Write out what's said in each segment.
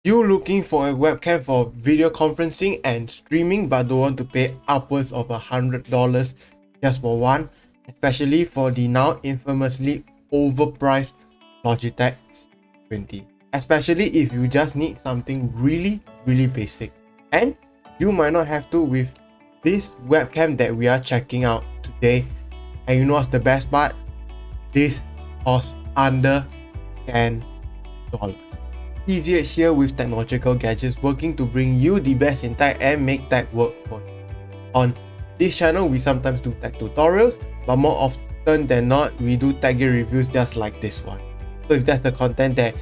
You looking for a webcam for video conferencing and streaming but don't want to pay upwards of $100 just for one, especially for the now infamously overpriced Logitech 20, especially if you just need something really basic. And you might not have to with this webcam that we are checking out today. And you know what's the best part? This costs under $10. TGH here with technological gadgets, working to bring you the best in tech and make tech work for you. On this channel, we sometimes do tech tutorials, but more often than not, we do tech gear reviews just like this one. So if that's the content that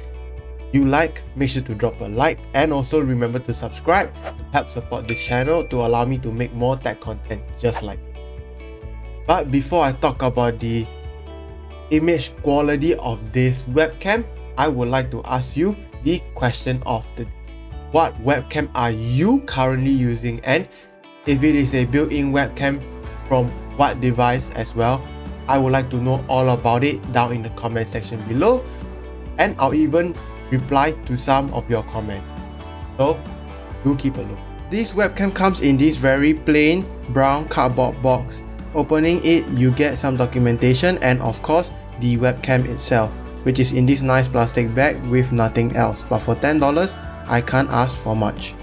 you like, make sure to drop a like and also remember to subscribe to help support this channel to allow me to make more tech content just like this. But before I talk about the image quality of this webcam, I would like to ask you the question of the day. What webcam are you currently using, and if it is a built-in webcam, from what device as well? I would like to know all about it down in the comment section below, and I'll even reply to some of your comments. So do keep a look. This webcam comes in this very plain brown cardboard box. Opening it, you get some documentation and of course the webcam itself, which is in this nice plastic bag with nothing else. But for $10, I can't ask for much.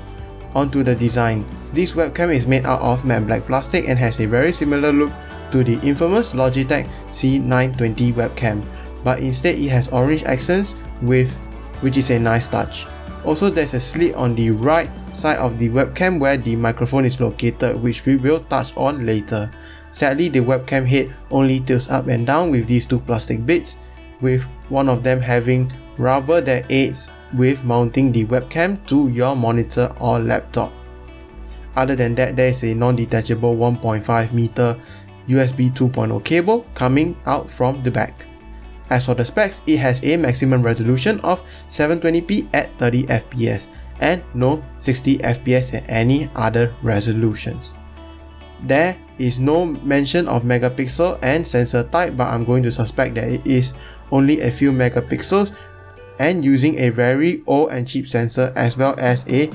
Onto the design. This webcam is made out of matte black plastic and has a very similar look to the infamous Logitech C920 webcam, but instead it has orange accents which is a nice touch. Also, there's a slit on the right side of the webcam where the microphone is located, which we will touch on later. Sadly, the webcam head only tilts up and down with these two plastic bits, with one of them having rubber that aids with mounting the webcam to your monitor or laptop. Other than that, there is a non-detachable 1.5 meter USB 2.0 cable coming out from the back. As for the specs, it has a maximum resolution of 720p at 30 fps and no 60 fps at any other resolutions. There is no mention of megapixel and sensor type, but I'm going to suspect that it is only a few megapixels and using a very old and cheap sensor as well as a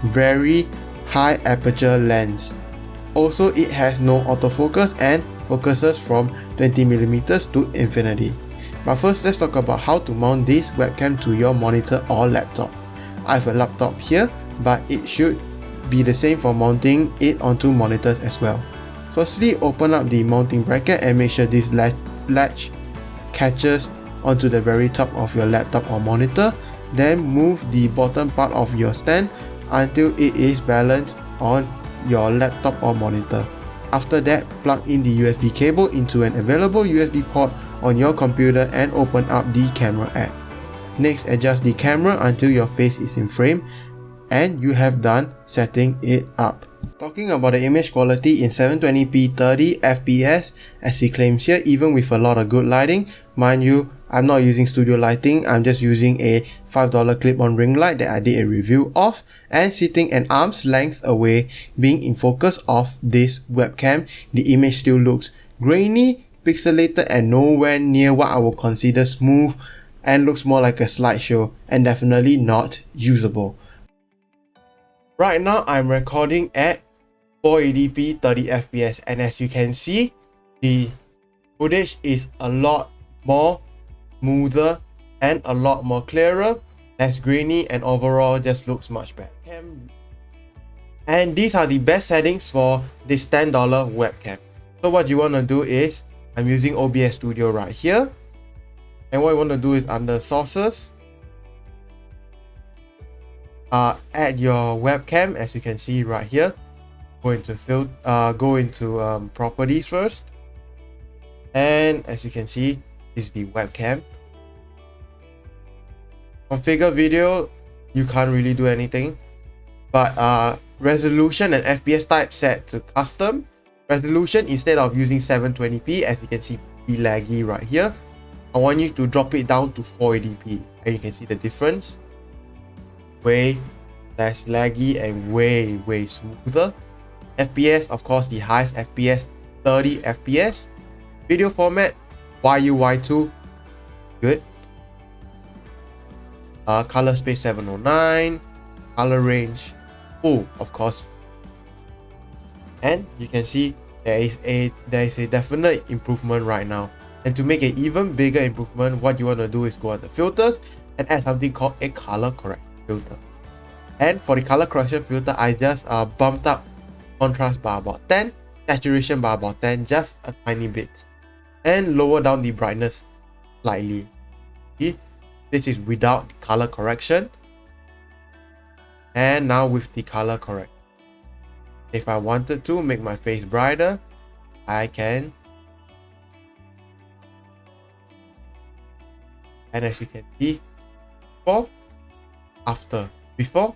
very high aperture lens. Also, it has no autofocus and focuses from 20mm to infinity. But first, let's talk about how to mount this webcam to your monitor or laptop. I have a laptop here, but it should be the same for mounting it onto monitors as well. Firstly, open up the mounting bracket and make sure this latch catches onto the very top of your laptop or monitor. Then move the bottom part of your stand until it is balanced on your laptop or monitor. After that, plug in the USB cable into an available USB port on your computer and open up the camera app. Next, adjust the camera until your face is in frame and you have done setting it up. Talking about the image quality in 720p 30 fps, as he claims here, even with a lot of good lighting. Mind you, I'm not using studio lighting, I'm just using a $5 clip-on ring light that I did a review of, and sitting an arm's length away, being in focus of this webcam, the image still looks grainy, pixelated and nowhere near what I would consider smooth, and looks more like a slideshow and definitely not usable. Right now I'm recording at 480p 30 fps, and as you can see, the footage is a lot more smoother and a lot more clearer, less grainy, and overall just looks much better. And these are the best settings for this $10 webcam. So what you want to do is, I'm using OBS Studio right here, and what you want to do is under sources, add your webcam. As you can see right here, go into properties first, and as you can see, is the webcam. Configure video, you can't really do anything, but resolution and FPS type set to custom. Resolution, instead of using 720p, as you can see, be laggy right here, I want you to drop it down to 480p, and you can see the difference. Way less laggy and way smoother. FPS, of course, the highest FPS, 30 fps. Video format, YUY2, good. Color space 709, color range, full of course, and you can see there is a definite improvement right now. And to make an even bigger improvement, what you want to do is go on the filters and add something called a color correction filter. And for the color correction filter, I just bumped up contrast by about 10, saturation by about 10, just a tiny bit, and lower down the brightness slightly. See, this is without color correction, and now with the color correction. If I wanted to make my face brighter, I can. And as you can see, before, after, before,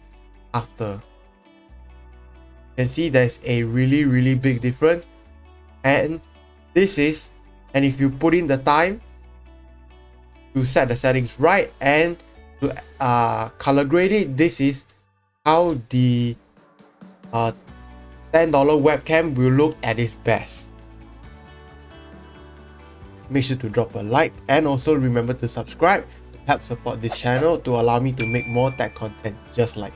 after. You can see there's a really big difference. And this is, and if you put in the time to set the settings right and to color grade it, this is how the $10 webcam will look at its best. Make sure to drop a like and also remember to subscribe to help support this channel to allow me to make more tech content just like